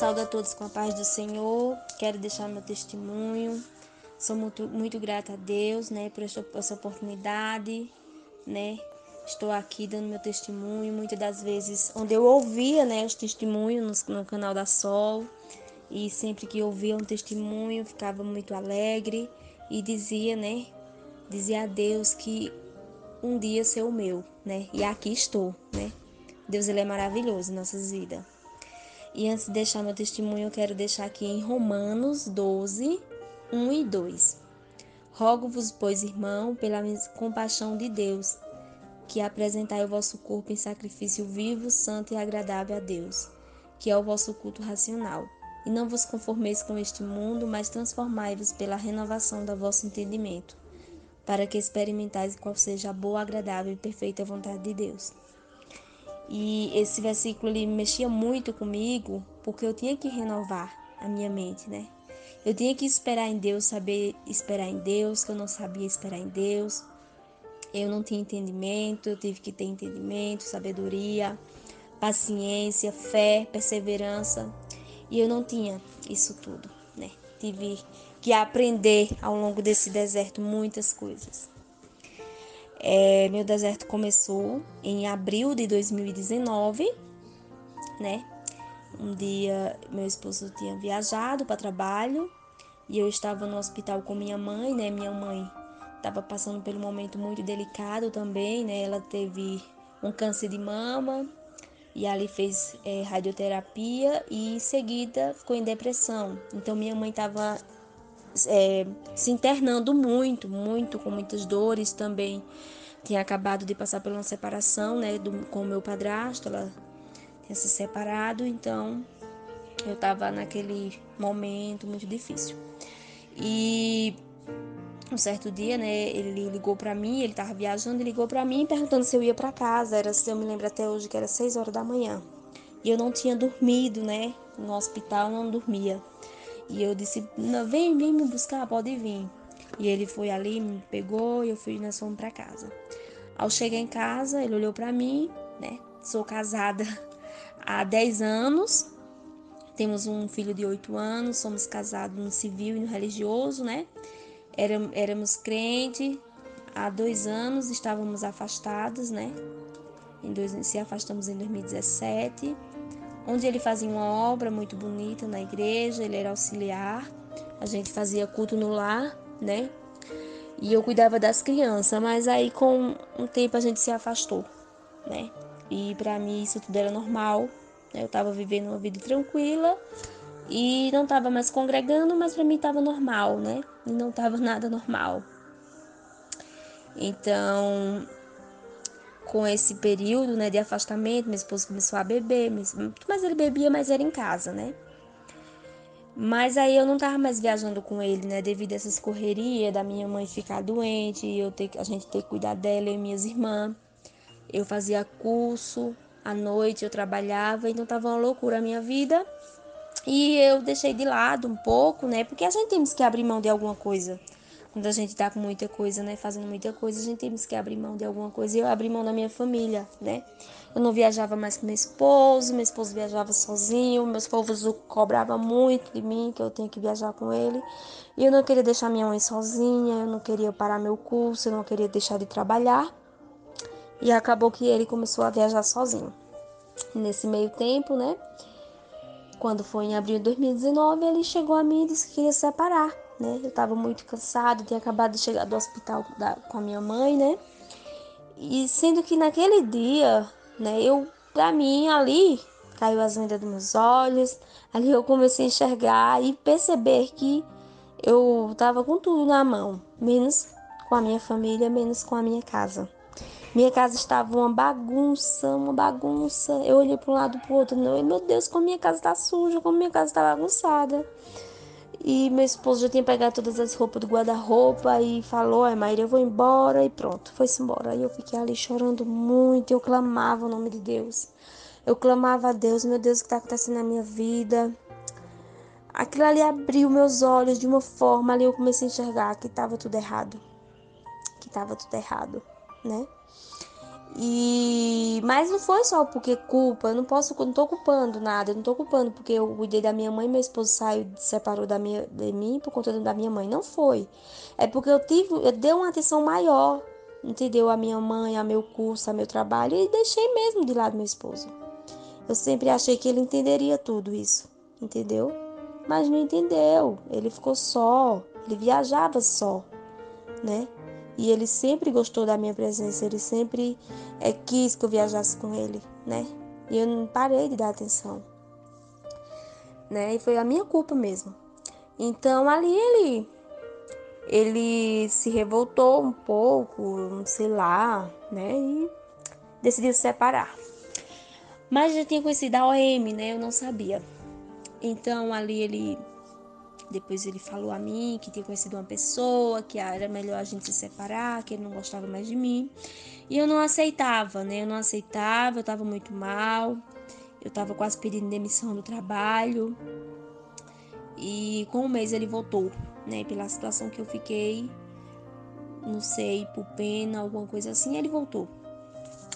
Saúdo a todos com a paz do Senhor. Quero deixar meu testemunho. Sou muito grata a Deus, por essa oportunidade, Estou aqui dando meu testemunho. Muitas das vezes, onde eu ouvia, os testemunhos no canal da Sol, e sempre que eu ouvia um testemunho, ficava muito alegre e dizia a Deus que um dia ser o meu, E aqui estou, Deus, ele é maravilhoso em nossas vidas. E antes de deixar meu testemunho, eu quero deixar aqui em Romanos 12, 1 e 2. Rogo-vos, pois, irmão, pela compaixão de Deus, que apresentai o vosso corpo em sacrifício vivo, santo e agradável a Deus, que é o vosso culto racional. E não vos conformeis com este mundo, mas transformai-vos pela renovação do vosso entendimento, para que experimentais qual seja a boa, agradável e perfeita vontade de Deus. E esse versículo ele mexia muito comigo, porque eu tinha que renovar a minha mente, Eu tinha que esperar em Deus, saber esperar em Deus, que eu não sabia esperar em Deus. Eu não tinha entendimento, eu tive que ter entendimento, sabedoria, paciência, fé, perseverança. E eu não tinha isso tudo, Tive que aprender ao longo desse deserto muitas coisas. Meu deserto começou em abril de 2019, Um dia meu esposo tinha viajado para trabalho e eu estava no hospital com minha mãe, Minha mãe estava passando por um momento muito delicado também, Ela teve um câncer de mama e ali fez radioterapia e em seguida ficou em depressão. Então minha mãe estava se internando muito, com muitas dores também. Tinha acabado de passar por uma separação, com o meu padrasto, ela tinha se separado, então eu estava naquele momento muito difícil. E um certo dia, ele ligou para mim, ele estava viajando e ligou para mim perguntando se eu ia para casa. Eu me lembro até hoje que era 6 horas da manhã. E eu não tinha dormido, No hospital não dormia. E eu disse, vem me buscar, pode vir. E ele foi ali, me pegou e nós fomos para casa. Ao chegar em casa, ele olhou para mim, Sou casada há 10 anos. Temos um filho de 8 anos, somos casados no civil e no religioso, Éramos crentes, há 2 anos estávamos afastados, Se afastamos em 2017, onde ele fazia uma obra muito bonita na igreja, ele era auxiliar, a gente fazia culto no lar, E eu cuidava das crianças, mas aí com um tempo a gente se afastou, E para mim isso tudo era normal, Eu estava vivendo uma vida tranquila e não estava mais congregando, mas para mim estava normal, E não estava nada normal. Então, com esse período, de afastamento, meu esposo começou a beber, mas ele bebia, mas era em casa, Mas aí eu não estava mais viajando com ele, devido a essas correrias da minha mãe ficar doente, e a gente ter que cuidar dela, eu e minhas irmãs. Eu fazia curso, à noite eu trabalhava, então estava uma loucura a minha vida. E eu deixei de lado um pouco, Porque a gente temos que abrir mão de alguma coisa. Quando a gente tá com muita coisa, Fazendo muita coisa, a gente temos que abrir mão de alguma coisa. E eu abri mão da minha família, Eu não viajava mais com meu esposo viajava sozinho, meus povos cobravam muito de mim, que eu tinha que viajar com ele. E eu não queria deixar minha mãe sozinha, eu não queria parar meu curso, eu não queria deixar de trabalhar. E acabou que ele começou a viajar sozinho. Nesse meio tempo, Quando foi em abril de 2019, ele chegou a mim e disse que queria se separar, Eu estava muito cansado, tinha acabado de chegar do hospital com a minha mãe, E sendo que naquele dia, pra mim, ali, caiu as vendas dos meus olhos, ali eu comecei a enxergar e perceber que eu estava com tudo na mão, menos com a minha família, menos com a minha casa. Minha casa estava uma bagunça, uma bagunça. Eu olhei para um lado para o outro, não, meu Deus, como minha casa está suja, como minha casa está bagunçada. E meu esposo já tinha pegado todas as roupas do guarda-roupa e falou, Maíra, eu vou embora, e pronto, foi-se embora. Aí eu fiquei ali chorando muito, eu clamava o nome de Deus. Eu clamava a Deus, meu Deus, o que está acontecendo na minha vida? Aquilo ali abriu meus olhos de uma forma, ali eu comecei a enxergar que estava tudo errado. Que estava tudo errado, Mas não foi só porque culpa, não tô culpando nada, eu não tô culpando porque eu cuidei da minha mãe, meu esposo saiu, separou de mim por conta da minha mãe, não foi. É porque eu dei uma atenção maior, entendeu? A minha mãe, a meu curso, a meu trabalho e deixei mesmo de lado meu esposo. Eu sempre achei que ele entenderia tudo isso, entendeu? Mas não entendeu, ele ficou só, ele viajava só, né? E ele sempre gostou da minha presença, ele sempre quis que eu viajasse com ele, né? E eu não parei de dar atenção, né? E foi a minha culpa mesmo. Então ali ele se revoltou um pouco, sei lá, né? E decidiu se separar. Mas já tinha conhecido a OM, né? Eu não sabia. Então ali depois ele falou a mim que tinha conhecido uma pessoa, que era melhor a gente se separar, que ele não gostava mais de mim. E eu não aceitava, né? Eu não aceitava, eu tava muito mal. Eu tava quase pedindo demissão do trabalho. E com um mês ele voltou, né? Pela situação que eu fiquei, não sei, por pena, alguma coisa assim, ele voltou.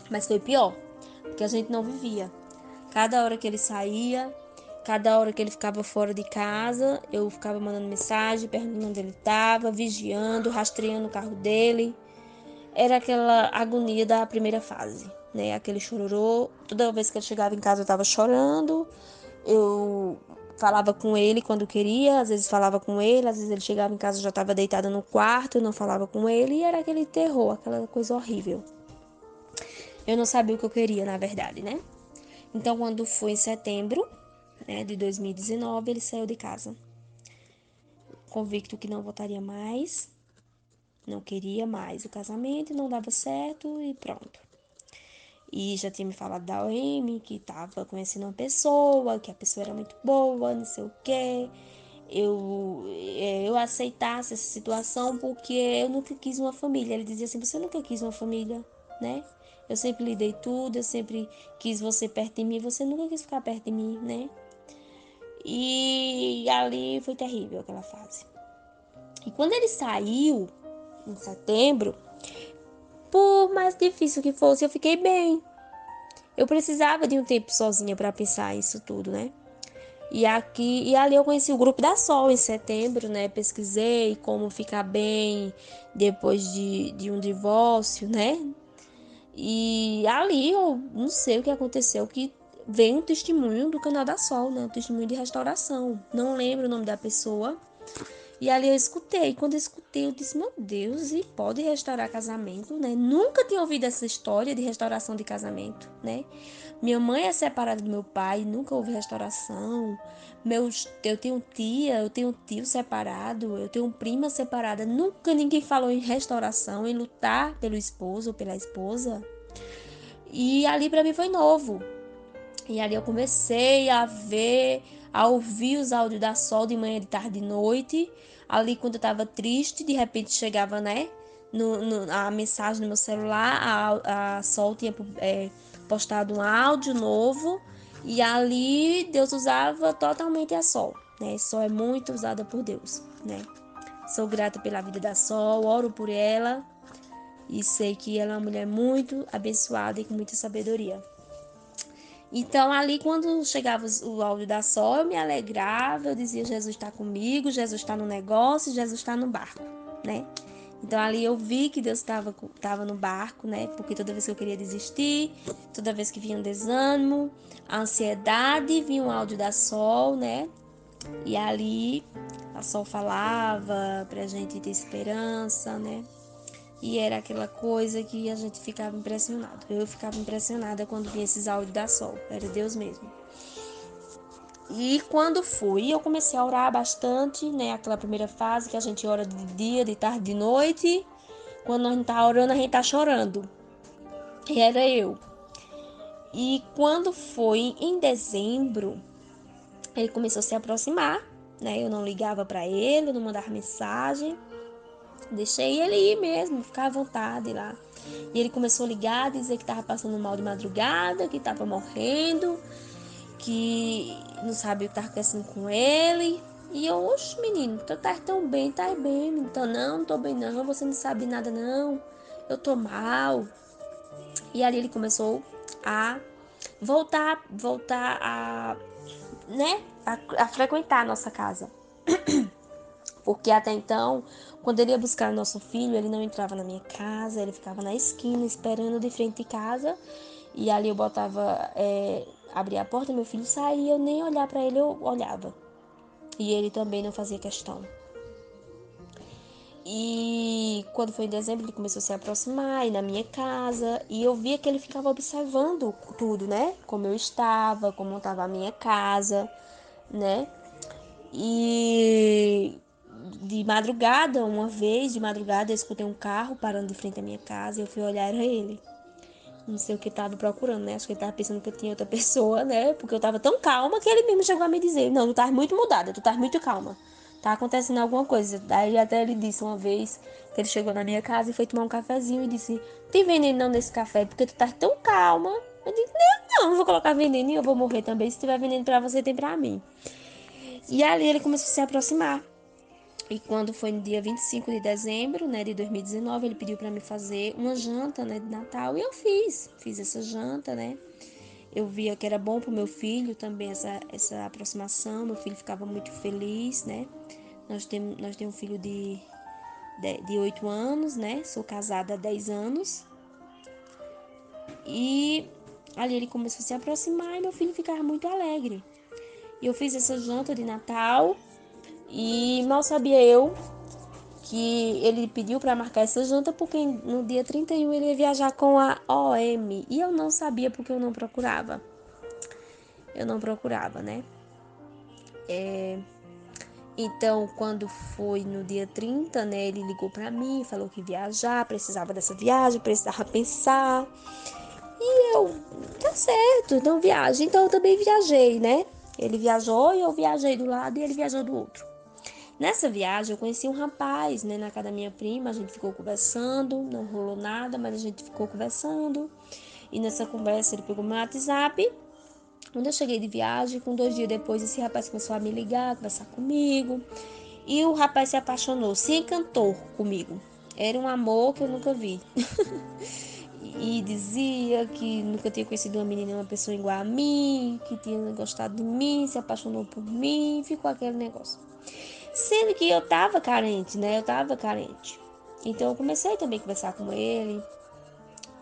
Mas foi pior, porque a gente não vivia. Cada hora que ele saía, cada hora que ele ficava fora de casa, eu ficava mandando mensagem, perguntando onde ele estava, vigiando, rastreando o carro dele. Era aquela agonia da primeira fase, né? Aquele chororô. Toda vez que ele chegava em casa eu estava chorando. Eu falava com ele quando queria, às vezes falava com ele, às vezes ele chegava em casa e já estava deitada no quarto, eu não falava com ele, e era aquele terror, aquela coisa horrível. Eu não sabia o que eu queria, na verdade, né? Então, quando foi em setembro, né, de 2019, ele saiu de casa, convicto que não voltaria mais, não queria mais o casamento, não dava certo e pronto. E já tinha me falado da OM, que tava conhecendo uma pessoa, que a pessoa era muito boa, não sei o quê. Eu aceitasse essa situação porque eu nunca quis uma família. Ele dizia assim, você nunca quis uma família, né? Eu sempre lhe dei tudo, eu sempre quis você perto de mim, você nunca quis ficar perto de mim, né? E ali foi terrível aquela fase. E quando ele saiu, em setembro, por mais difícil que fosse, eu fiquei bem. Eu precisava de um tempo sozinha para pensar isso tudo, né? E ali eu conheci o grupo da Sol em setembro, né? Pesquisei como ficar bem depois de um divórcio, né? E ali eu não sei o que aconteceu, que veio um testemunho do canal da Sol, né? Um testemunho de restauração. Não lembro o nome da pessoa. E ali eu escutei. Quando eu escutei, eu disse, meu Deus, e pode restaurar casamento, né? Nunca tinha ouvido essa história de restauração de casamento, né? Minha mãe é separada do meu pai, nunca houve restauração. Eu tenho tia, eu tenho tio separado, eu tenho prima separada. Nunca ninguém falou em restauração, em lutar pelo esposo ou pela esposa. E ali para mim foi novo. E ali eu comecei a ver, a ouvir os áudios da Sol de manhã, de tarde, de noite. Ali quando eu tava triste, de repente chegava, né? A mensagem no meu celular, a Sol tinha postado um áudio novo. E ali Deus usava totalmente a Sol, né? Sol é muito usada por Deus, né? Sou grata pela vida da Sol, oro por ela. E sei que ela é uma mulher muito abençoada e com muita sabedoria. Então, ali, quando chegava o áudio da Sol, eu me alegrava, eu dizia: Jesus está comigo, Jesus está no negócio, Jesus está no barco, né? Então, ali eu vi que Deus estava no barco, né? Porque toda vez que eu queria desistir, toda vez que vinha um desânimo, a ansiedade, vinha um áudio da Sol, né? E ali a Sol falava pra gente ter esperança, né? E era aquela coisa que a gente ficava impressionado. Eu ficava impressionada quando via esses áudios da Sol. Era Deus mesmo. E quando fui, eu comecei a orar bastante, né? Aquela primeira fase que a gente ora de dia, de tarde, de noite. Quando nós não tá orando, a gente tá chorando. E era eu. E quando foi em dezembro, ele começou a se aproximar, né? Eu não ligava para ele, eu não mandava mensagem. Deixei ele ir mesmo, ficar à vontade lá. E ele começou a ligar, dizer que estava passando mal de madrugada, que estava morrendo, que não sabia o que estava acontecendo com ele. E eu, oxe, menino, tu tá tão bem, tá bem. Então, não tô bem não, você não sabe nada não. Eu tô mal. E ali ele começou a voltar né, a frequentar a nossa casa. Porque até então, quando ele ia buscar o nosso filho, ele não entrava na minha casa, ele ficava na esquina esperando de frente de casa. E ali eu botava, abria a porta, meu filho saía, eu nem olhar para ele, eu olhava. E ele também não fazia questão. E quando foi em dezembro, ele começou a se aproximar, ir na minha casa. E eu via que ele ficava observando tudo, né? Como eu estava, como estava a minha casa, né? E uma vez de madrugada, eu escutei um carro parando de frente à minha casa e eu fui olhar, era ele. Não sei o que ele tava procurando, né? Acho que ele tava pensando que eu tinha outra pessoa, né? Porque eu tava tão calma que ele mesmo chegou a me dizer: Não, tu tá muito mudada, tu tá muito calma. Tá acontecendo alguma coisa. Daí até ele disse uma vez que ele chegou na minha casa e foi tomar um cafezinho e disse: Tem veneno não nesse café? Porque tu tá tão calma. Eu disse: não vou colocar veneno e eu vou morrer também. Se tiver veneno pra você, tem pra mim. E ali ele começou a se aproximar. E quando foi no dia 25 de dezembro, né, de 2019, ele pediu para me fazer uma janta, né, de Natal, e eu fiz essa janta, né? Eu via que era bom pro meu filho também essa aproximação, meu filho ficava muito feliz, né? Nós temos um filho de 8 anos, né? Sou casada há 10 anos. E ali ele começou a se aproximar e meu filho ficava muito alegre. E eu fiz essa janta de Natal e mal sabia eu que ele pediu para marcar essa janta porque no dia 31 ele ia viajar com a OM e eu não sabia porque eu não procurava. Eu não procurava, né? Então, quando foi no dia 30, né, ele ligou para mim, falou que ia viajar, precisava dessa viagem, precisava pensar. E eu, tá certo, então viaja. Então eu também viajei, né? Ele viajou e eu viajei do lado e ele viajou do outro. Nessa viagem eu conheci um rapaz, né, na casa da minha prima, a gente ficou conversando, não rolou nada, mas a gente ficou conversando. E nessa conversa ele pegou meu WhatsApp. Quando eu cheguei de viagem, com 2 dias depois, esse rapaz começou a me ligar, conversar comigo. E o rapaz se apaixonou, se encantou comigo. Era um amor que eu nunca vi. E dizia que nunca tinha conhecido uma menina, uma pessoa igual a mim, que tinha gostado de mim, se apaixonou por mim, ficou aquele negócio. Sendo que eu tava carente, né? Eu tava carente. Então eu comecei também a conversar com ele.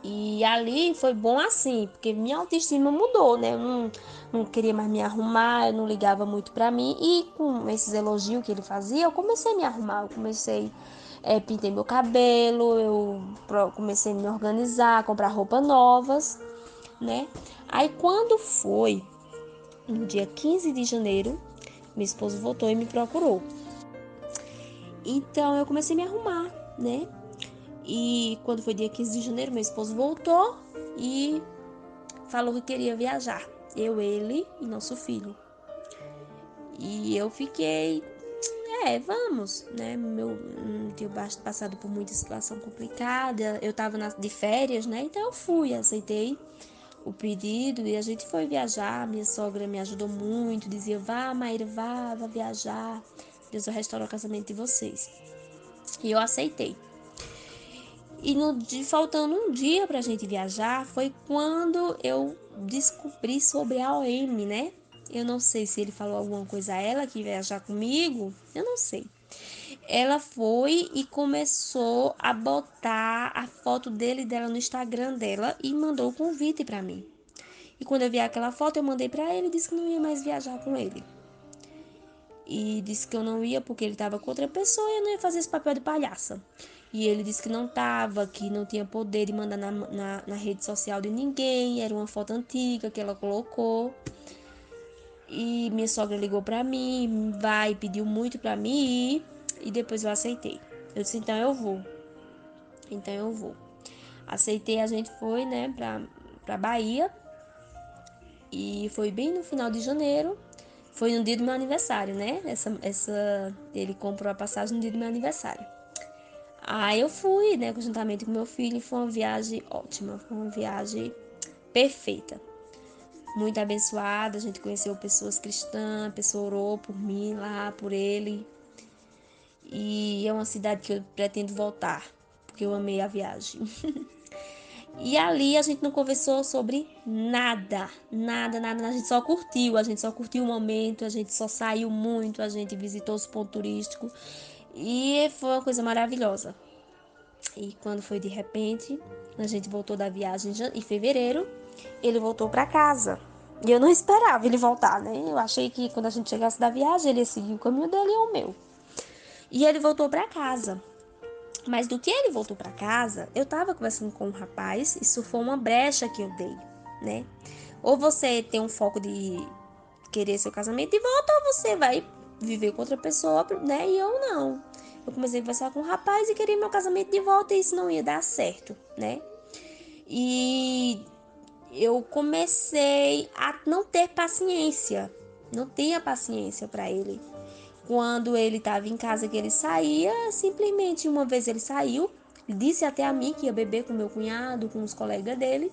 E ali foi bom assim, porque minha autoestima mudou, né? Eu não queria mais me arrumar, eu não ligava muito pra mim. E com esses elogios que ele fazia, eu comecei a me arrumar. Eu comecei, pintei meu cabelo, comecei a me organizar, comprar roupas novas, né? Aí quando foi no dia 15 de janeiro, meu esposo voltou e me procurou. Então eu comecei a me arrumar, né? E quando foi dia 15 de janeiro, meu esposo voltou e falou que queria viajar. Eu, ele e nosso filho. E eu fiquei, vamos, né? Tinha passado por muita situação complicada. Eu tava de férias, né? Então eu fui, aceitei o pedido e a gente foi viajar. Minha sogra me ajudou muito, dizia: vá, Maíra, vá viajar. Deus vai restaurar o casamento de vocês. E eu aceitei. E faltando um dia pra gente viajar, foi quando eu descobri sobre a OM, né? Eu não sei se ele falou alguma coisa a ela que ia viajar comigo, eu não sei. Ela foi e começou a botar a foto dele e dela no Instagram dela e mandou o convite pra mim. E quando eu vi aquela foto, eu mandei pra ele e disse que não ia mais viajar com ele. E disse que eu não ia porque ele estava com outra pessoa e eu não ia fazer esse papel de palhaça. E ele disse que não estava, que não tinha poder de mandar na rede social de ninguém, era uma foto antiga que ela colocou. E minha sogra ligou pra mim, pediu muito pra mim ir, e depois eu aceitei. Eu disse: então eu vou. Então eu vou. Aceitei, a gente foi, né, pra Bahia. E foi bem no final de janeiro. Foi no dia do meu aniversário, né? Ele comprou a passagem no dia do meu aniversário. Aí eu fui, né, conjuntamente com meu filho. Foi uma viagem ótima, foi uma viagem perfeita. Muito abençoada, a gente conheceu pessoas cristãs, a pessoa orou por mim lá, por ele. E é uma cidade que eu pretendo voltar, porque eu amei a viagem. E ali a gente não conversou sobre nada, nada, nada. A gente só curtiu o momento, a gente só saiu muito, a gente visitou os pontos turísticos e foi uma coisa maravilhosa. E quando foi de repente, a gente voltou da viagem em fevereiro, ele voltou para casa. E eu não esperava ele voltar, né? Eu achei que quando a gente chegasse da viagem, ele ia seguir o caminho dele e o meu. E ele voltou para casa. Mas do que ele voltou para casa, eu tava conversando com um rapaz, isso foi uma brecha que eu dei, né? Ou você tem um foco de querer seu casamento de volta, ou você vai viver com outra pessoa, né? E eu não. Eu comecei a conversar com um rapaz e queria meu casamento de volta e isso não ia dar certo, né? E eu comecei a não ter paciência, não tinha paciência para ele. Quando ele estava em casa que ele saía, simplesmente uma vez ele saiu, disse até a mim que ia beber com meu cunhado, com os colegas dele,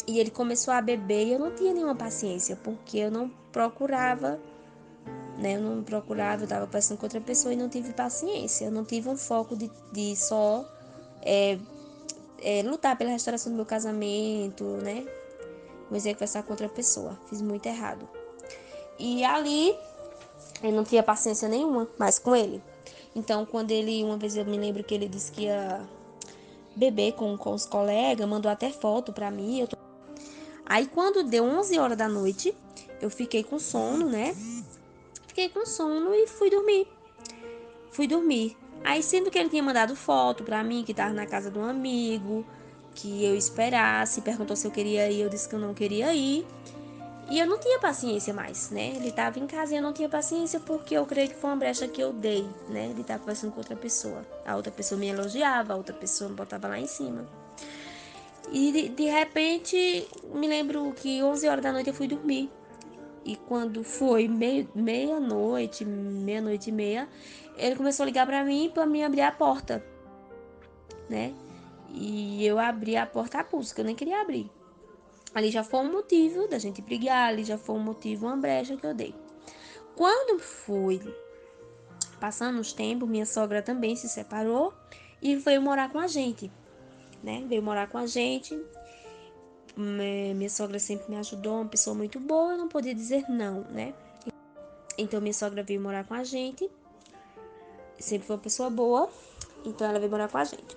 e ele começou a beber e eu não tinha nenhuma paciência, porque eu não procurava, né? Eu não procurava, eu estava conversando com outra pessoa e não tive paciência, eu não tive um foco de só lutar pela restauração do meu casamento, né? Comecei a conversar com outra pessoa, fiz muito errado. E ali eu não tinha paciência nenhuma mais com ele. Então, quando ele, uma vez eu me lembro que ele disse que ia beber com os colegas, mandou até foto pra mim. Aí, quando deu 11 horas da noite, eu fiquei com sono, né? Fiquei com sono e fui dormir. Fui dormir. Aí, sendo que ele tinha mandado foto pra mim, que tava na casa de um amigo, que eu esperasse, perguntou se eu queria ir, eu disse que eu não queria ir. E eu não tinha paciência mais, né? Ele tava em casa e eu não tinha paciência porque eu creio que foi uma brecha que eu dei, né? Ele tava conversando com outra pessoa. A outra pessoa me elogiava, a outra pessoa me botava lá em cima. E de repente, me lembro que 11 horas da noite eu fui dormir. E quando foi meia-noite, meia-noite e meia, ele começou a ligar pra mim abrir a porta, né? E eu abri a porta a pulso, que eu nem queria abrir. Ali já foi um motivo da gente brigar, ali já foi um motivo, uma brecha que eu dei. Quando foi passando os tempos, minha sogra também se separou e veio morar com a gente, né? Veio morar com a gente. Minha sogra sempre me ajudou, uma pessoa muito boa, eu não podia dizer não, né? Então minha sogra veio morar com a gente, sempre foi uma pessoa boa, então ela veio morar com a gente.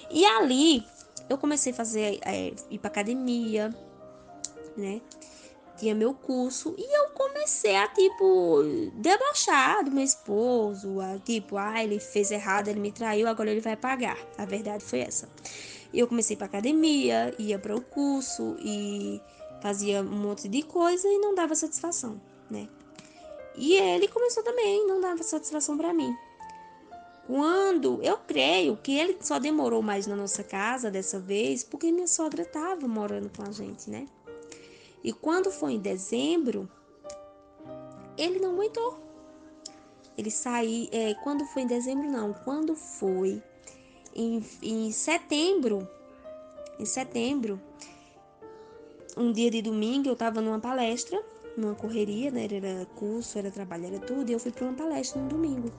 E ali eu comecei a fazer, ir pra academia, né? Tinha meu curso e eu comecei a, tipo, debochar do meu esposo, tipo, ele fez errado, ele me traiu, agora ele vai pagar. A verdade foi essa. Eu comecei pra academia, ia para o curso e fazia um monte de coisa e não dava satisfação, né? E ele começou também, não dava satisfação para mim. Quando eu creio que ele só demorou mais na nossa casa dessa vez porque minha sogra tava morando com a gente, né? E quando foi em dezembro, ele não aguentou. Ele saiu. Quando foi em dezembro, não. Quando foi em setembro. Em setembro, um dia de domingo, eu tava numa palestra, numa correria, né? Era curso, era trabalho, era tudo. E eu fui para uma palestra no domingo.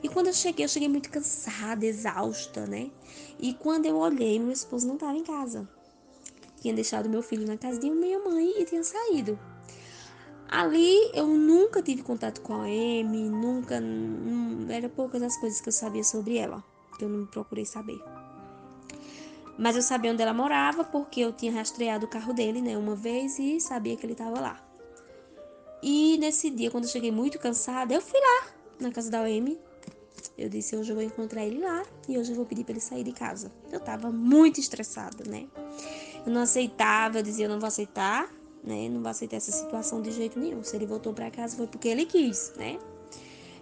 E quando eu cheguei muito cansada, exausta, né? E quando eu olhei, meu esposo não tava em casa. Tinha deixado meu filho na casa de minha mãe e tinha saído. Ali eu nunca tive contato com a Amy, nunca. Era poucas as coisas que eu sabia sobre ela, que eu não procurei saber. Mas eu sabia onde ela morava porque eu tinha rastreado o carro dele, né, uma vez e sabia que ele estava lá. E nesse dia, quando eu cheguei muito cansada, eu fui lá na casa da Amy. Eu disse, hoje eu vou encontrar ele lá e hoje eu vou pedir para ele sair de casa. Eu tava muito estressada, né? Eu não aceitava, eu dizia, eu não vou aceitar, né? Não vou aceitar essa situação de jeito nenhum. Se ele voltou para casa foi porque ele quis, né?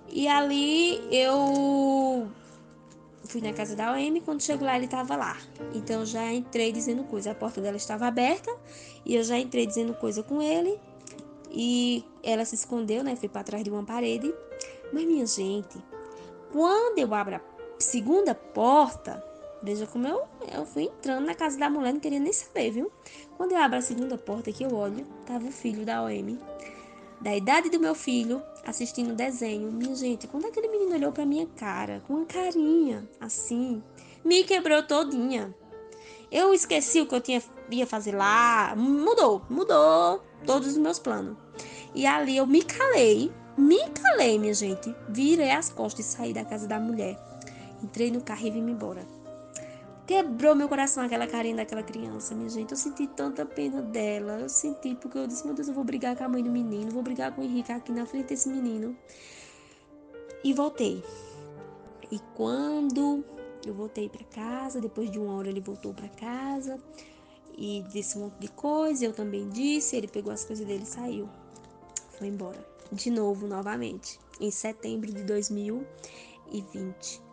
E ali eu fui na casa da OM, quando chego lá ele estava lá. Então eu já entrei dizendo coisa, a porta dela estava aberta e eu já entrei dizendo coisa com ele e ela se escondeu, né? Foi para trás de uma parede. Mas minha gente, quando eu abro a segunda porta, veja como eu fui entrando na casa da mulher, não queria nem saber, viu? Quando eu abro a segunda porta que eu olho, tava o filho da OM, da idade do meu filho, assistindo desenho. Minha gente, quando aquele menino olhou pra minha cara, com uma carinha assim, me quebrou todinha. Eu esqueci o que ia fazer lá. Mudou todos os meus planos. E ali eu me calei, minha gente. Virei as costas e saí da casa da mulher. Entrei no carro e vim embora. Quebrou meu coração aquela carinha daquela criança, minha gente. Eu senti tanta pena dela. Eu senti porque eu disse, meu Deus, eu vou brigar com a mãe do menino. Vou brigar com o Henrique aqui na frente desse menino. E voltei. E quando eu voltei pra casa, depois de 1 hora ele voltou pra casa. E disse um monte de coisa, eu também disse. Ele pegou as coisas dele e saiu. Foi embora. De novo, novamente. Em setembro de 2020.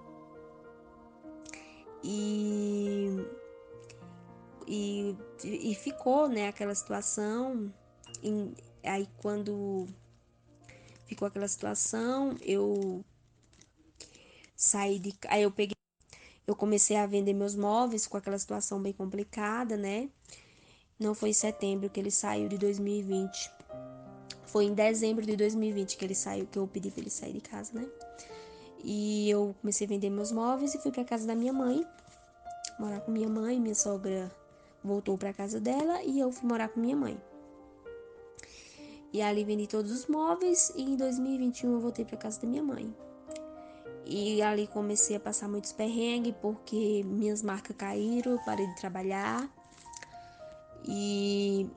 E ficou, né, aquela situação. Aí quando ficou aquela situação, eu saí de. Aí eu comecei a vender meus móveis com aquela situação bem complicada, né? Não foi em setembro que ele saiu de 2020. Foi em dezembro de 2020 que ele saiu, que eu pedi pra ele sair de casa, né? E eu comecei a vender meus móveis e fui pra casa da minha mãe, morar com minha mãe. Minha sogra voltou pra casa dela e eu fui morar com minha mãe. E ali vendi todos os móveis e em 2021 eu voltei pra casa da minha mãe. E ali comecei a passar muitos perrengues porque minhas marcas caíram, eu parei de trabalhar. E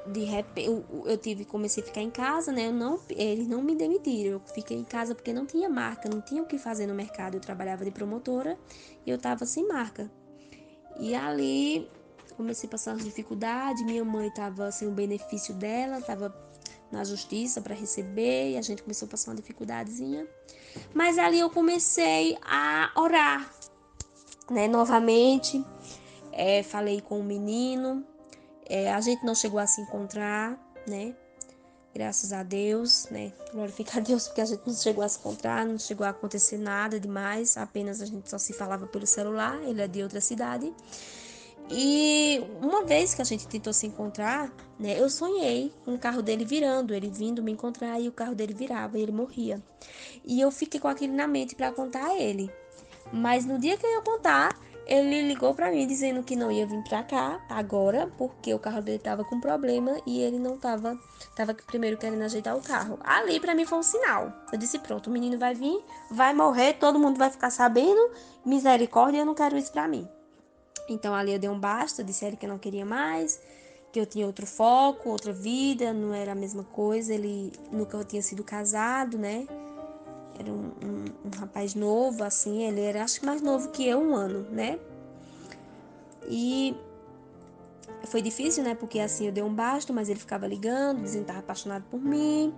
de repente comecei a ficar em casa, né? Eles não me demitiram. Eu fiquei em casa porque não tinha marca, não tinha o que fazer no mercado. Eu trabalhava de promotora e eu tava sem marca. E ali comecei a passar as dificuldades. Minha mãe tava sem o benefício dela, tava na justiça para receber e a gente começou a passar uma dificuldadezinha. Mas ali eu comecei a orar, né? Novamente, falei com o menino. A gente não chegou a se encontrar, né? Graças a Deus, né? Glorificar a Deus porque a gente não chegou a se encontrar, não chegou a acontecer nada demais, apenas a gente só se falava pelo celular, ele é de outra cidade. E uma vez que a gente tentou se encontrar, né, eu sonhei com o carro dele virando, ele vindo me encontrar e o carro dele virava e ele morria. E eu fiquei com aquilo na mente para contar a ele. Mas no dia que eu ia contar, ele ligou para mim dizendo que não ia vir para cá agora, porque o carro dele tava com problema e ele não tava primeiro querendo ajeitar o carro. Ali para mim foi um sinal. Eu disse, pronto, o menino vai vir, vai morrer, todo mundo vai ficar sabendo. Misericórdia, eu não quero isso para mim. Então ali eu dei um basta, disse a ele que eu não queria mais, que eu tinha outro foco, outra vida, não era a mesma coisa. Ele nunca tinha sido casado, né? Era um rapaz novo, assim, ele era acho que mais novo que eu, 1 ano, né? E foi difícil, né? Porque assim eu dei um basta, mas ele ficava ligando, dizendo que estava apaixonado por mim.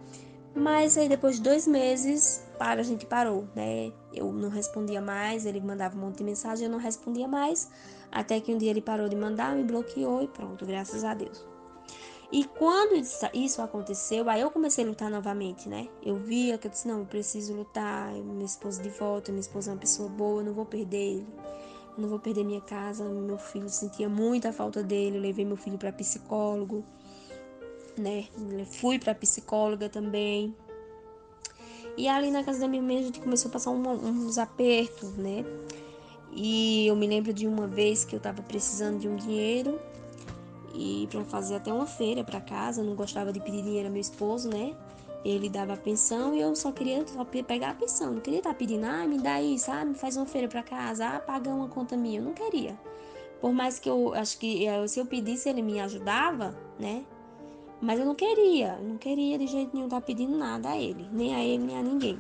Mas aí depois de 2 meses, a gente parou, né? Eu não respondia mais, ele mandava um monte de mensagem, eu não respondia mais. Até que um dia ele parou de mandar, me bloqueou e pronto, graças a Deus. E quando isso aconteceu, aí eu comecei a lutar novamente, né? Eu via que eu disse, não, eu preciso lutar, minha esposa de volta, minha esposa é uma pessoa boa, eu não vou perder ele. Eu não vou perder minha casa, meu filho sentia muita falta dele, eu levei meu filho para psicólogo, né? Eu fui para psicóloga também. E ali na casa da minha mãe a gente começou a passar uns apertos, né? E eu me lembro de uma vez que eu tava precisando de um dinheiro e para fazer até uma feira para casa. Eu não gostava de pedir dinheiro ao meu esposo, né? Ele dava a pensão e eu só queria pegar a pensão. Não queria estar pedindo, me dá aí, sabe? Faz uma feira para casa, paga uma conta minha. Eu não queria. Por mais que eu acho que se eu pedisse ele me ajudava, né? Mas eu não queria de jeito nenhum estar pedindo nada a ele, nem a ele, nem a ninguém.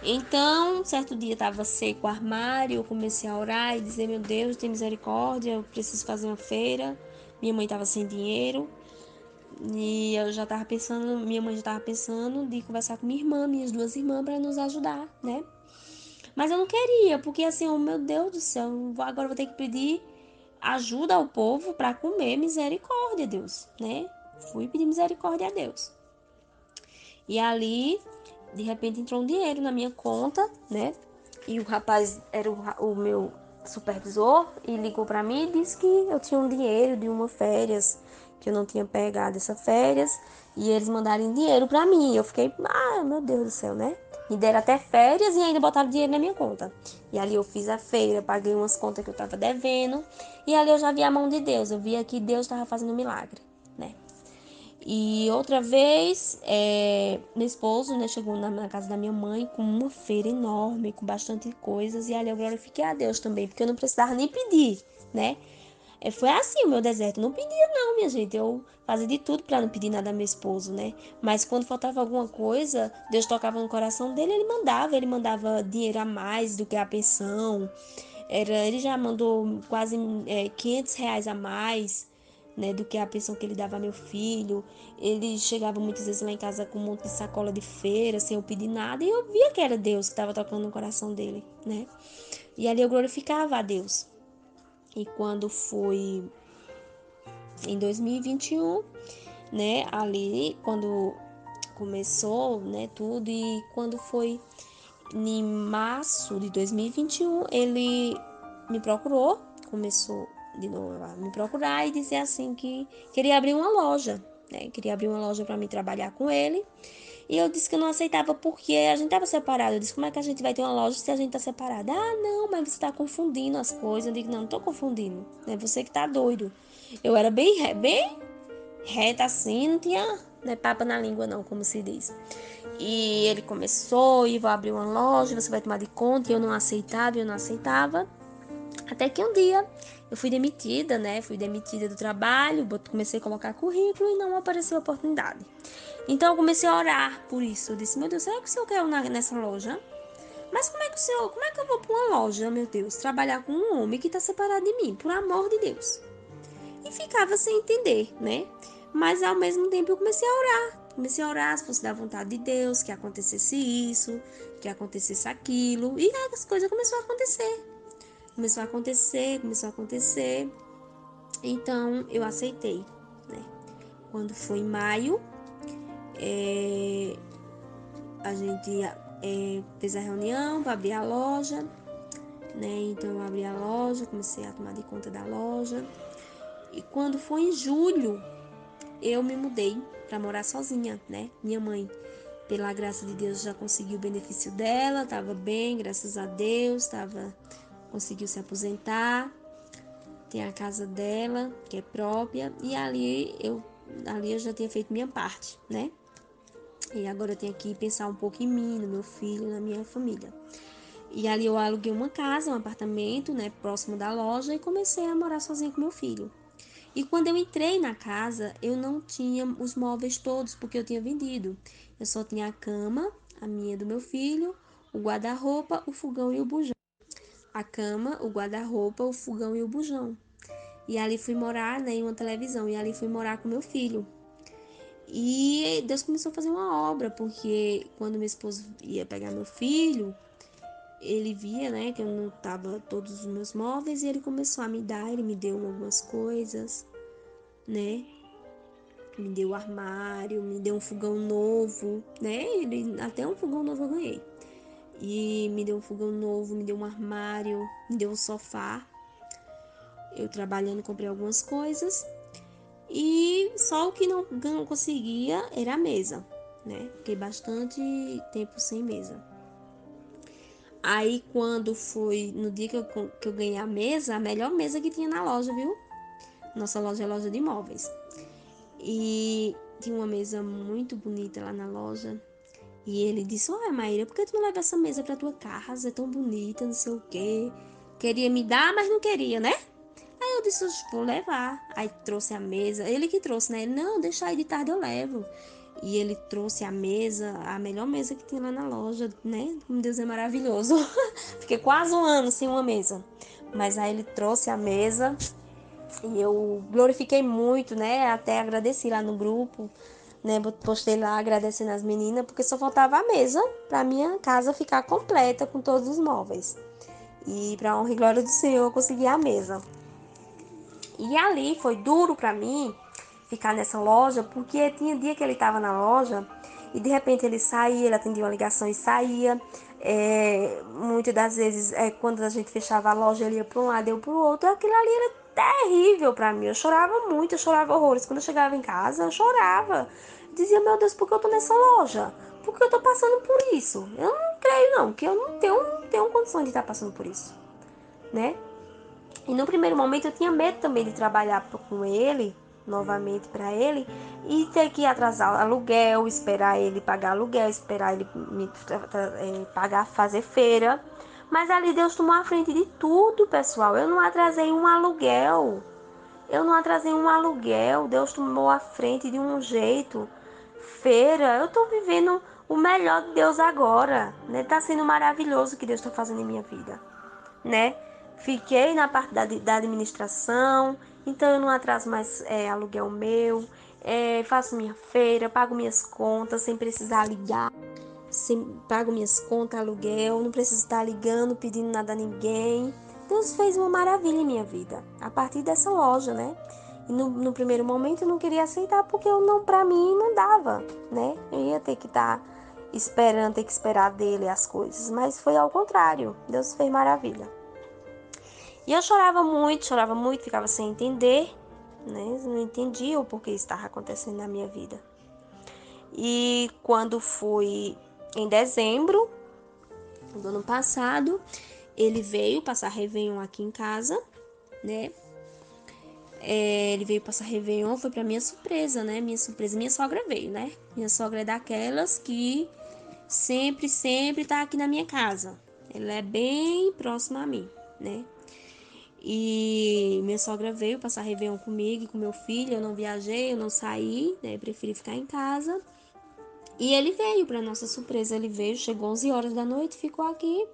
Então, certo dia estava seco o armário, eu comecei a orar e dizer, meu Deus, tem misericórdia, eu preciso fazer uma feira. Minha mãe estava sem dinheiro e eu já estava pensando, minha mãe já estava pensando de conversar com minha irmã, minhas 2 irmãs, para nos ajudar, né? Mas eu não queria, porque assim, oh meu Deus do céu, agora eu vou ter que pedir ajuda ao povo para comer, misericórdia, Deus, né? Fui pedir misericórdia a Deus. E ali, de repente, entrou um dinheiro na minha conta, né? E o rapaz era o meu supervisor e ligou para mim e disse que eu tinha um dinheiro de uma férias, que eu não tinha pegado essa férias, e eles mandaram dinheiro para mim. Eu fiquei, meu Deus do céu, né? Me deram até férias e ainda botaram dinheiro na minha conta. E ali eu fiz a feira, paguei umas contas que eu tava devendo. E ali eu já vi a mão de Deus. Eu via que Deus tava fazendo um milagre, né? E outra vez, meu esposo, né, chegou na casa da minha mãe com uma feira enorme, com bastante coisas. E ali eu glorifiquei a Deus também, porque eu não precisava nem pedir, né? Foi assim o meu deserto. Eu não pedia não, minha gente. Eu fazia de tudo para não pedir nada ao meu esposo, né? Mas quando faltava alguma coisa, Deus tocava no coração dele, ele mandava dinheiro a mais do que a pensão. Ele já mandou quase R$ 500 a mais, né, do que a pensão que ele dava a meu filho. Ele chegava muitas vezes lá em casa com um monte de sacola de feira, sem eu pedir nada, e eu via que era Deus que estava tocando no coração dele, né? E ali eu glorificava a Deus. E quando foi em 2021, né, ali quando começou, né, tudo, e quando foi em março de 2021, ele me procurou, começou de novo a me procurar e dizer assim que queria abrir uma loja, né? Queria abrir uma loja para mim trabalhar com ele. E eu disse que eu não aceitava porque a gente estava separado. Eu disse, como é que a gente vai ter uma loja se a gente tá separado? Ah, não, mas você tá confundindo as coisas. Eu digo, não tô confundindo. É você que tá doido. Eu era bem reta assim, não tinha, né, papa na língua não, como se diz. E ele começou, e vou abrir uma loja, você vai tomar de conta, e eu não aceitava. Até que um dia eu fui demitida, né? Fui demitida do trabalho, comecei a colocar currículo e não apareceu a oportunidade. Então eu comecei a orar por isso. Eu disse, meu Deus, será que o senhor quer nessa loja? Mas como é que eu vou para uma loja, meu Deus, trabalhar com um homem que está separado de mim, por amor de Deus? E ficava sem entender, né? Mas ao mesmo tempo eu comecei a orar. Comecei a orar se fosse da vontade de Deus, que acontecesse isso, que acontecesse aquilo. E as coisas começaram a acontecer. Começou a acontecer. Então eu aceitei, né? Quando foi em maio, a gente fez a reunião para abrir a loja, né? Então eu abri a loja, comecei a tomar de conta da loja. E quando foi em julho, eu me mudei para morar sozinha, né? Minha mãe, pela graça de Deus, já conseguiu o benefício dela, estava bem, graças a Deus, conseguiu se aposentar, tem a casa dela, que é própria, e ali eu já tinha feito minha parte, né? E agora eu tenho que pensar um pouco em mim, no meu filho, na minha família. E ali eu aluguei uma casa, um apartamento, né, próximo da loja, e comecei a morar sozinha com meu filho. E quando eu entrei na casa, eu não tinha os móveis todos, porque eu tinha vendido. Eu só tinha a cama, a minha e do meu filho, o guarda-roupa, o fogão e o bujão. A cama, o guarda-roupa, o fogão e o bujão. E ali fui morar, né, em uma televisão. E ali fui morar com meu filho. E Deus começou a fazer uma obra, porque quando meu esposo ia pegar meu filho, ele via, né, que eu não tava todos os meus móveis, e ele começou a me dar, ele me deu algumas coisas, né? Me deu o armário, me deu um fogão novo, né? Até um fogão novo eu ganhei. E me deu um fogão novo, me deu um armário, me deu um sofá. Eu trabalhando comprei algumas coisas. E só o que não conseguia era a mesa, né? Fiquei bastante tempo sem mesa. Aí quando foi no dia que eu ganhei a mesa, a melhor mesa que tinha na loja, viu? Nossa loja é loja de imóveis. E tinha uma mesa muito bonita lá na loja. E ele disse, olha Maíra, por que tu não leva essa mesa pra tua casa? É tão bonita, não sei o quê. Queria me dar, mas não queria, né? Aí eu disse, vou levar. Aí trouxe a mesa. Ele que trouxe, né? Ele, não, deixa aí de tarde eu levo. E ele trouxe a mesa, a melhor mesa que tinha lá na loja, né? Meu Deus, é maravilhoso. Fiquei quase um ano sem uma mesa. Mas aí ele trouxe a mesa e eu glorifiquei muito, né? Até agradeci lá no grupo, né? Postei lá agradecendo as meninas, porque só faltava a mesa pra minha casa ficar completa com todos os móveis. E pra honra e glória do Senhor, eu consegui a mesa. E ali foi duro pra mim ficar nessa loja, porque tinha dia que ele tava na loja e de repente ele saía, ele atendia uma ligação e saía. Muitas das vezes, quando a gente fechava a loja, ele ia para um lado e eu para o outro. Aquilo ali era terrível para mim. Eu chorava muito, eu chorava horrores. Quando eu chegava em casa, eu chorava. Dizia, meu Deus, por que eu tô nessa loja? Por que porque eu tô passando por isso. Eu não creio, não, que eu não tenho condições de estar passando por isso, né? E no primeiro momento eu tinha medo também de trabalhar com ele, novamente para ele, e ter que atrasar aluguel, esperar ele pagar aluguel, esperar ele me pagar, fazer feira. Mas ali Deus tomou a frente de tudo, pessoal. Eu não atrasei um aluguel. Eu não atrasei um aluguel. Deus tomou a frente de um jeito. Feira, eu tô vivendo o melhor de Deus agora, né? Tá sendo maravilhoso o que Deus tá fazendo em minha vida, né? Fiquei na parte da administração, então eu não atraso mais aluguel meu, faço minha feira, pago minhas contas sem precisar ligar, pago minhas contas, aluguel, não preciso estar ligando, pedindo nada a ninguém. Deus fez uma maravilha em minha vida, a partir dessa loja, né? E no primeiro momento eu não queria aceitar porque eu não, pra mim não dava, né? Eu ia ter que estar esperando, ter que esperar dele as coisas, mas foi ao contrário. Deus fez maravilha. E eu chorava muito, ficava sem entender, né? Não entendia o porquê estava acontecendo na minha vida. E quando foi em dezembro do ano passado, ele veio passar Réveillon aqui em casa, né? Ele veio passar Réveillon, foi pra minha surpresa, né? Minha surpresa, minha sogra veio, né? Minha sogra é daquelas que sempre tá aqui na minha casa. Ela é bem próxima a mim, né? E minha sogra veio passar Réveillon comigo e com meu filho. Eu não viajei, eu não saí, né? Preferi ficar em casa. E ele veio, para nossa surpresa, ele veio, chegou 11 horas da noite, ficou aqui.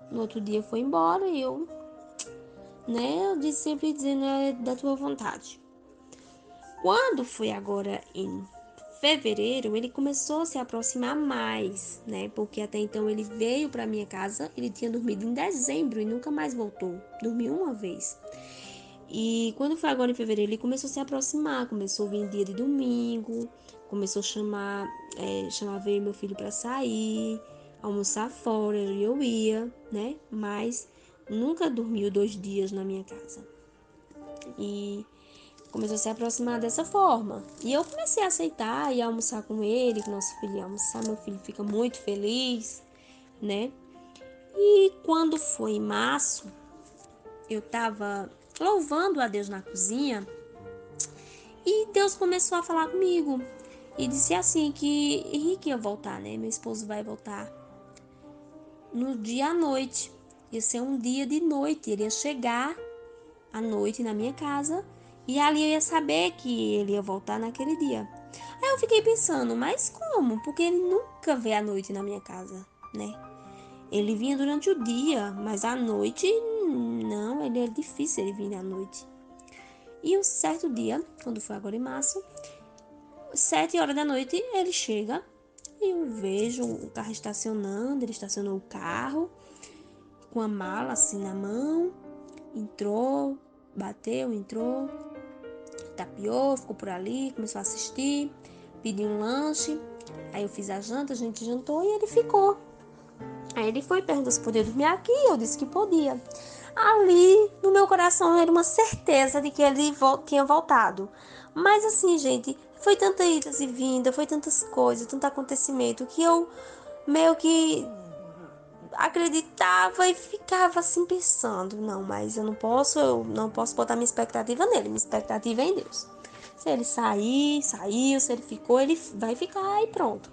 No outro dia foi embora e eu, né? Eu disse, sempre dizendo, é da tua vontade. Quando foi agora em fevereiro, ele começou a se aproximar mais, né? Porque até então ele veio para minha casa, ele tinha dormido em dezembro e nunca mais voltou. Dormiu uma vez. E quando foi agora em fevereiro, ele começou a se aproximar, começou a vir dia de domingo, começou a chamava eu e meu filho para sair, almoçar fora, e eu ia, né? Mas nunca dormiu 2 dias na minha casa. E começou a se aproximar dessa forma. E eu comecei a aceitar e almoçar com ele, com nosso filho ia almoçar, meu filho fica muito feliz, né? E quando foi em março, eu tava louvando a Deus na cozinha e Deus começou a falar comigo e disse assim que Henrique ia voltar, né? Meu esposo vai voltar no dia à noite. Ia ser um dia de noite, ele ia chegar à noite na minha casa e ali eu ia saber que ele ia voltar naquele dia. Aí eu fiquei pensando, mas como? Porque ele nunca vê à noite na minha casa, né? Ele vinha durante o dia, mas à noite não, ele é difícil ele vir à noite. E um certo dia, quando foi agora em março, 7 horas da noite, ele chega e eu vejo o carro estacionando, ele estacionou o carro com a mala assim na mão, entrou, bateu, entrou, tapeou, ficou por ali, começou a assistir, pediu um lanche, aí eu fiz a janta, a gente jantou e ele ficou. Aí ele foi e perguntou se podia dormir aqui, eu disse que podia. Ali, no meu coração, era uma certeza de que ele tinha voltado. Mas assim, gente, foi tanta idas e vindas, foi tantas coisas, tanto acontecimento, que eu meio que acreditava e ficava assim pensando, não, mas eu não posso botar minha expectativa nele, minha expectativa é em Deus. Se ele sair, saiu, se ele ficou, ele vai ficar e pronto.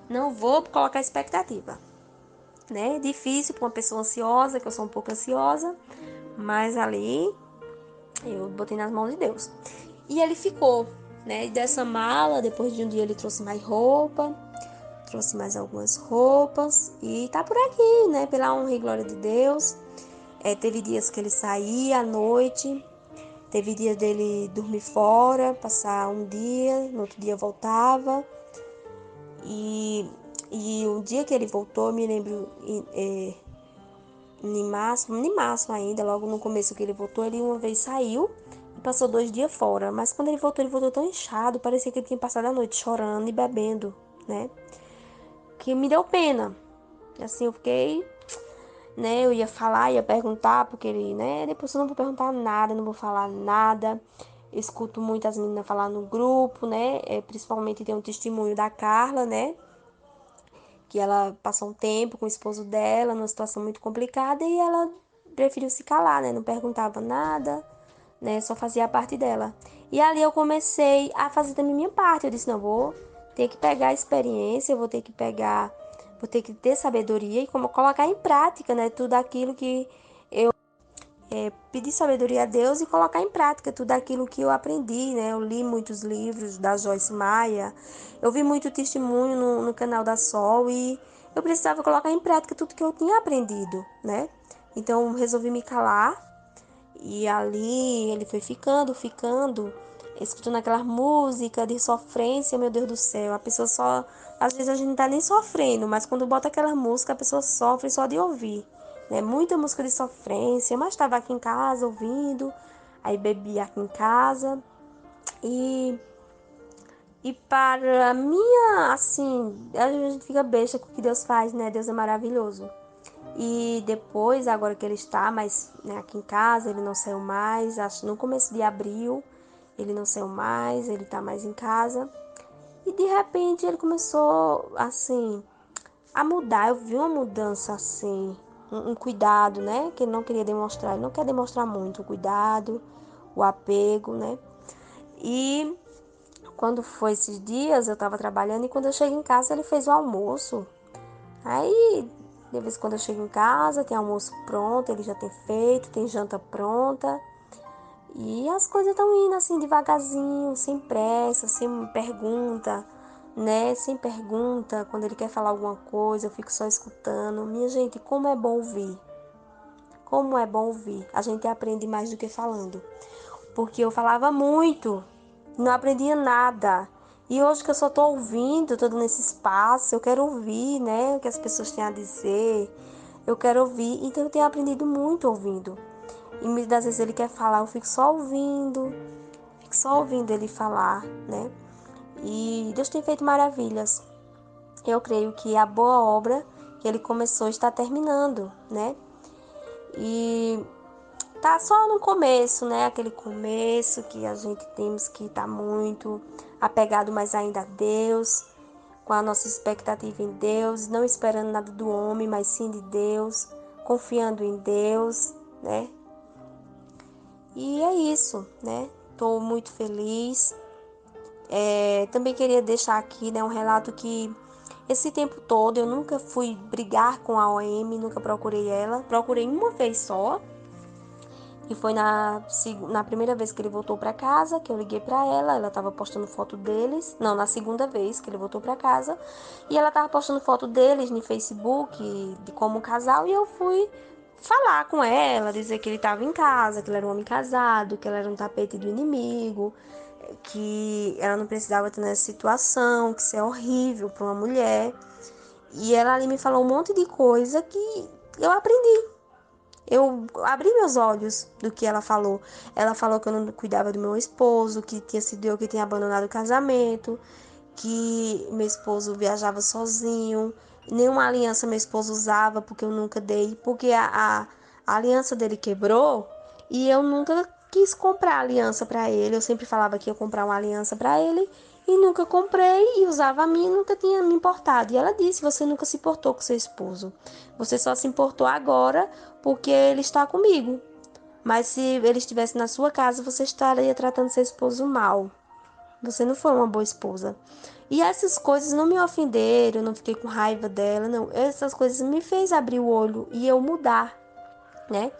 Não vou colocar expectativa, né? Difícil para uma pessoa ansiosa, que eu sou um pouco ansiosa, mas ali eu botei nas mãos de Deus. E ele ficou, né? E dessa mala, depois de um dia ele trouxe mais roupa, trouxe mais algumas roupas e tá por aqui, né? Pela honra e glória de Deus. Teve dias que ele saía à noite, teve dias dele dormir fora, passar um dia, no outro dia voltava. E o dia que ele voltou, eu me lembro em março ainda, logo no começo que ele voltou, ele uma vez saiu e passou 2 dias fora. Mas quando ele voltou tão inchado, parecia que ele tinha passado a noite chorando e bebendo, né? Que me deu pena. Assim, eu fiquei, né? Eu ia falar, ia perguntar, porque ele, né? Depois eu não vou perguntar nada, não vou falar nada. Eu escuto muitas meninas falar no grupo, né? Principalmente tem um testemunho da Carla, né? que ela passou um tempo com o esposo dela, numa situação muito complicada, e ela preferiu se calar, né? Não perguntava nada, né? Só fazia a parte dela. E ali eu comecei a fazer também minha parte. Eu disse, não, vou ter que pegar a experiência, vou ter que ter sabedoria e como colocar em prática, né? Tudo aquilo que pedir sabedoria a Deus e colocar em prática tudo aquilo que eu aprendi, né? Eu li muitos livros da Joyce Meyer, eu vi muito testemunho no canal da Sol e eu precisava colocar em prática tudo que eu tinha aprendido, né? Então resolvi me calar e ali ele foi ficando, escutando aquela música de sofrência, meu Deus do céu, a pessoa só, às vezes a gente não tá nem sofrendo, mas quando bota aquela música a pessoa sofre só de ouvir, né? Muita música de sofrência, mas estava aqui em casa ouvindo, aí bebi aqui em casa e para minha, assim, a gente fica besta com o que Deus faz, né? Deus é maravilhoso. E depois, agora que ele está mais, né, aqui em casa, ele não saiu mais, acho no começo de abril, ele não saiu mais, ele tá mais em casa. E de repente ele começou, assim, a mudar. Eu vi uma mudança, assim, um cuidado, né, que ele não queria demonstrar. Ele não quer demonstrar muito o cuidado, o apego, né. E quando foi esses dias, eu tava trabalhando e quando eu cheguei em casa ele fez o almoço. Aí, de vez em quando eu chego em casa, tem almoço pronto, ele já tem feito, tem janta pronta. E as coisas estão indo assim devagarzinho, sem pressa, sem pergunta, né? Sem pergunta, quando ele quer falar alguma coisa, eu fico só escutando. Minha gente, como é bom ouvir. Como é bom ouvir. A gente aprende mais do que falando. Porque eu falava muito, não aprendia nada. E hoje que eu só tô ouvindo, tô dando esse espaço, eu quero ouvir, né, o que as pessoas têm a dizer. Eu quero ouvir, então eu tenho aprendido muito ouvindo. E muitas vezes ele quer falar, eu fico só ouvindo ele falar, né? E Deus tem feito maravilhas. Eu creio que a boa obra que ele começou está terminando, né? E tá só no começo, né? Aquele começo que a gente temos que estar muito apegado mais ainda a Deus, com a nossa expectativa em Deus, não esperando nada do homem, mas sim de Deus, confiando em Deus, né? E é isso, né? Tô muito feliz. Também queria deixar aqui, né, um relato que esse tempo todo eu nunca fui brigar com a OM, nunca procurei ela. Procurei uma vez só, que foi na primeira vez que ele voltou para casa, que eu liguei para ela tava postando foto deles. Não, na segunda vez que ele voltou para casa, e ela tava postando foto deles no Facebook, de como casal, e eu fui falar com ela, dizer que ele estava em casa, que ele era um homem casado, que ela era um tapete do inimigo, que ela não precisava ter nessa situação, que isso é horrível para uma mulher. E ela ali me falou um monte de coisa que eu aprendi. Eu abri meus olhos do que ela falou. Ela falou que eu não cuidava do meu esposo, que tinha sido eu que tinha abandonado o casamento, que meu esposo viajava sozinho, nenhuma aliança meu esposo usava porque eu nunca dei, porque a aliança dele quebrou e eu nunca quis comprar aliança para ele. Eu sempre falava que ia comprar uma aliança para ele e nunca comprei e usava a minha e nunca tinha me importado. E ela disse: você nunca se importou com seu esposo, você só se importou agora porque ele está comigo. Mas se ele estivesse na sua casa, você estaria tratando seu esposo mal. Você não foi uma boa esposa. E essas coisas não me ofenderam, eu não fiquei com raiva dela, não. Essas coisas me fez abrir o olho e eu mudar, né?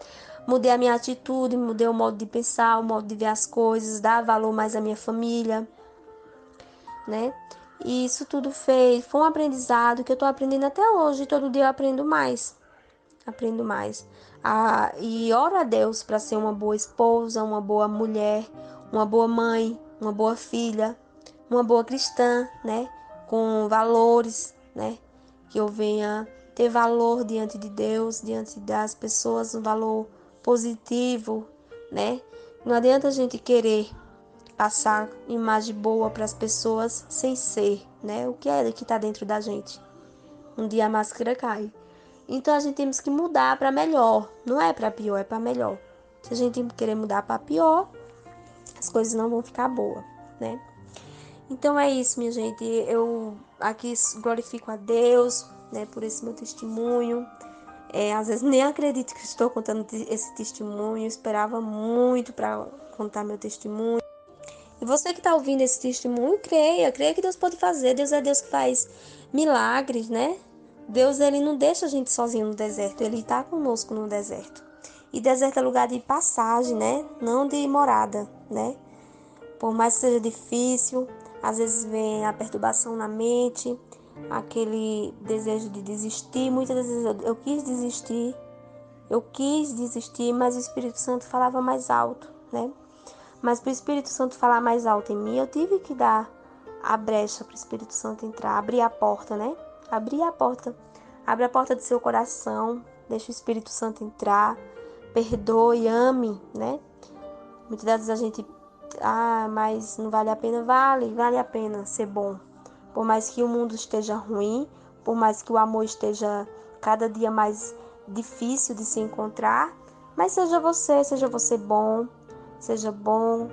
Mudei a minha atitude, mudei o modo de pensar, o modo de ver as coisas, dar valor mais à minha família, né? E isso tudo foi um aprendizado que eu tô aprendendo até hoje. Todo dia eu aprendo mais. Aprendo mais. E oro a Deus para ser uma boa esposa, uma boa mulher, uma boa mãe, uma boa filha, uma boa cristã, né? Com valores, né? Que eu venha ter valor diante de Deus, diante das pessoas, um valor positivo, né? Não adianta a gente querer passar imagem boa para as pessoas sem ser, né? O que é que está dentro da gente. Um dia a máscara cai. Então a gente temos que mudar para melhor. Não é para pior, é para melhor. Se a gente querer mudar para pior, as coisas não vão ficar boas, né? Então é isso, minha gente. Eu aqui glorifico a Deus, né, por esse meu testemunho. Às vezes nem acredito que estou contando esse testemunho, eu esperava muito para contar meu testemunho. E você que está ouvindo esse testemunho, creia que Deus pode fazer. Deus é Deus que faz milagres, né? Deus, ele não deixa a gente sozinho no deserto, ele está conosco no deserto. E deserto é lugar de passagem, né? Não de morada, né? Por mais que seja difícil, às vezes vem a perturbação na mente, aquele desejo de desistir. Muitas vezes eu quis desistir, mas o Espírito Santo falava mais alto, né? Mas para o Espírito Santo falar mais alto em mim, eu tive que dar a brecha para o Espírito Santo entrar, abrir a porta, né? Abrir a porta. Abre a porta do seu coração, deixa o Espírito Santo entrar, perdoe, ame, né? Muitas vezes a gente, mas não vale a pena. Vale a pena ser bom. Por mais que o mundo esteja ruim, por mais que o amor esteja cada dia mais difícil de se encontrar, mas seja você bom, seja bom,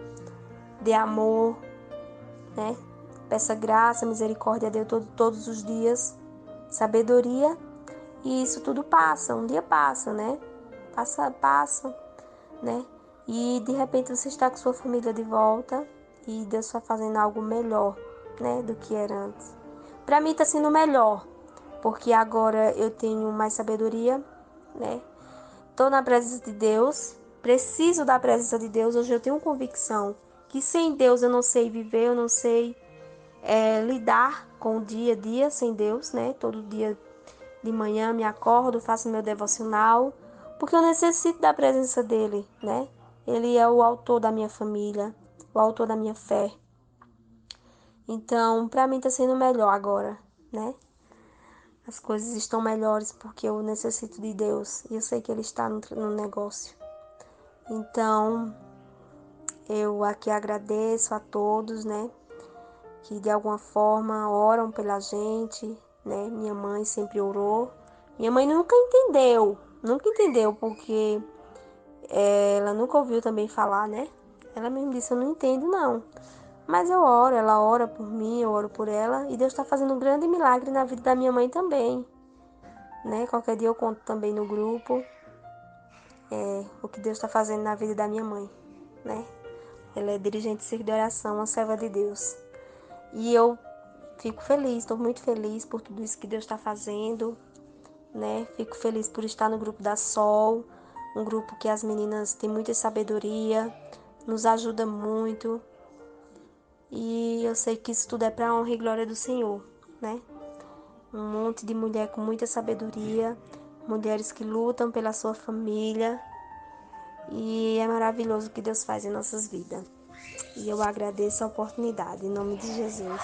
dê amor, né? Peça graça, misericórdia a Deus todos os dias, sabedoria, e isso tudo passa, um dia passa, né? Passa, né? E de repente você está com sua família de volta e Deus está fazendo algo melhor, né, do que era antes. Para mim está sendo melhor, porque agora eu tenho mais sabedoria, né? Estou na presença de Deus, preciso da presença de Deus. Hoje eu tenho convicção que sem Deus eu não sei viver, eu não sei lidar com o dia a dia sem Deus, né? Todo dia de manhã me acordo, faço meu devocional, porque eu necessito da presença dele, né? Ele é o autor da minha família, o autor da minha fé. Então, para mim está sendo melhor agora, né? As coisas estão melhores porque eu necessito de Deus e eu sei que Ele está no negócio. Então, eu aqui agradeço a todos, né? Que de alguma forma oram pela gente, né? Minha mãe sempre orou. Minha mãe nunca entendeu porque ela nunca ouviu também falar, né? Ela mesmo disse, eu não entendo não. Mas eu oro, ela ora por mim, eu oro por ela. E Deus está fazendo um grande milagre na vida da minha mãe também, né? Qualquer dia eu conto também no grupo o que Deus está fazendo na vida da minha mãe, né? Ela é dirigente de Circo de Oração, uma serva de Deus. E eu fico feliz, estou muito feliz por tudo isso que Deus está fazendo, né? Fico feliz por estar no grupo da Sol, um grupo que as meninas têm muita sabedoria, nos ajuda muito. E eu sei que isso tudo é para a honra e glória do Senhor, né? Um monte de mulher com muita sabedoria, mulheres que lutam pela sua família. E é maravilhoso o que Deus faz em nossas vidas. E eu agradeço a oportunidade, em nome de Jesus.